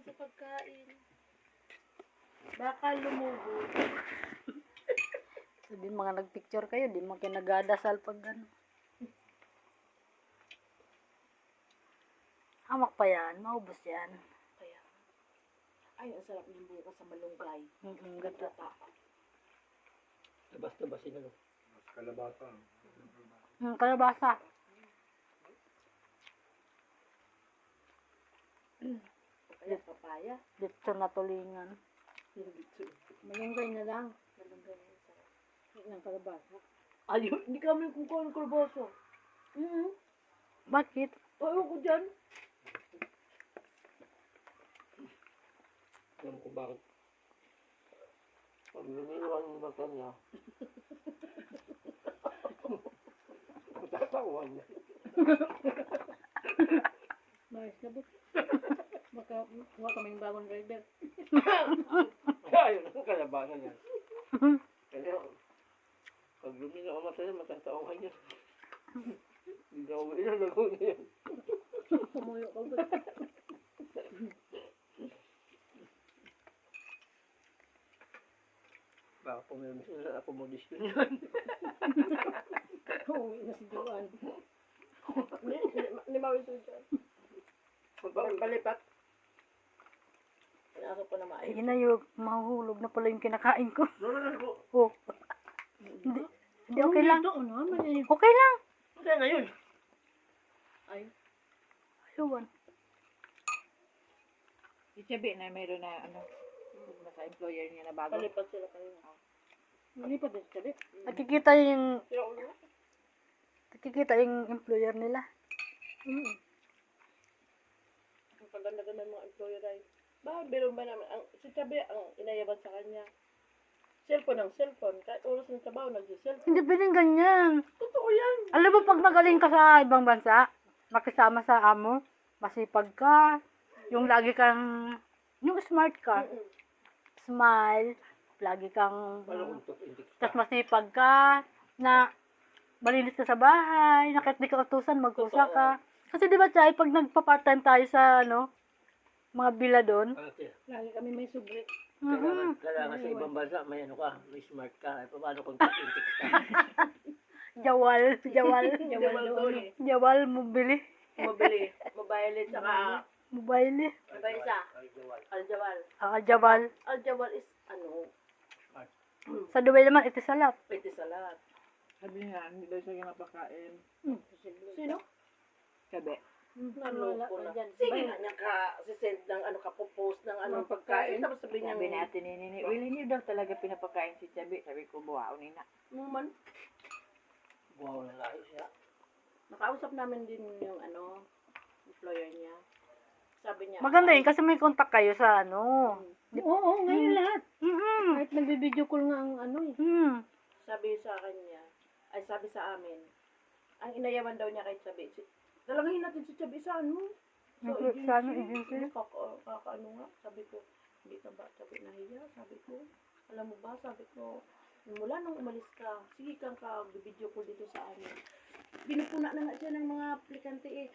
naman sa pagkain. Baka lumubo. Sabihin mga nagpicture kayo, di mo kayo nagadasal pag ano. Hamak pa yan, maubos yan. Kaya, ay, ang sarap ng bukas sa malunggay. Ganda. Tabas-tabas sila. Kalabasa. Kalabasa. Kaya papaya. Dito na tulingan. Malunggay na lang. Malunggay na yung sarap. Ng kalabasa. Ayun, hindi kami kukuha ng kalabasa. Bakit? Ayaw ko dyan. Alam ko bakit. Pag lumiwan yung mata niya, matatawan niya. Nice na ba? Baka kuha kaming bagong driver. Ayun ang kalabasan niya. Kaya, pag luminaw ang mata niya, matatawan niya. Hindi na uwi na lago niya. Kumuyo ka ba? Baka pumirmis na accommodation yun. Uwi na si Joan. Hindi mawis yung Joan. Bakit palipat? Pinasok ko na Ay, maayos. inayog, mahuhulog na pala yung kinakain ko. Lolo ko. Oh. Hindi, okay lang. Ito, ano naman yun? Okay lang. Kaya na yun. Ay, Ayun. Si Chabi na mayroon na ano, nasa employer niya na bago. palipat sila kayo. Nalipat din si Chabi. Nakikita yung, Sila ulo? nakikita yung employer nila. Ang paganda-ganda ng mga employer ay, bakit biro ba namin, si Chabi ang inayaban sa kanya. Cellphone ng cellphone, kahit oras ng trabaho, nag-cellphone. Hindi pwedeng ganyan. Totoo yan. Alam mo, pag magaling ka sa ibang bansa, makisama sa amo, masipag ka, yung lagi kang, yung smart ka, smile, lagi kang, Paano kung tutintik ka? tapos masipag ka, na malinis ka sa bahay, na kahit di ka utusan, mag-usa ka. Kasi di ba, Chay, pag nagpa-part-time tayo sa, ano, mga bila doon, Ano siya? Lagi kami may subli. Kailangan sa ibang bansa, may ano ka, may smart ka. Paano kung tutintik ka? jawal, Jawal doon eh. jawal, mobili, Mobili, mobile, saka, mobile, iba isa, aljawal. jawal. Aljawal is, ano, Sa Dubai naman, ito salat. pwede sa lahat. Sabi niya, hindi daw siya napakain. Sino? Chabi. Naloko na. Sige nga niya ka, sisend ng ano ka, post ng ano pagkain. Tapos sabi niya, Sabi natin ni Nini, well, hindi daw talaga pinapakain si Chabi. Sabi ko, buwao nina. man, Wow, nalayo siya. nakausap namin din yung ano, employer niya. Sabi niya, Maganda yun kasi may contact kayo sa ano. oo, ngayon lahat. Mm-hmm. Kahit nagbe-video call nga ang ano eh. Sabi sa kanya, ay sabi sa amin, ang inayaman daw niya kay Chabi, dalangin natin si Chabi sa ano? Sa ano, agency? Kakaano nga, sabi ko, hindi ka ba Chabi nahiya? Sabi ko, alam mo ba, sabi ko, mula nung umalis ka, sige kang ka-video call dito sa amin. Binupuna na nga siya ng mga aplikante eh.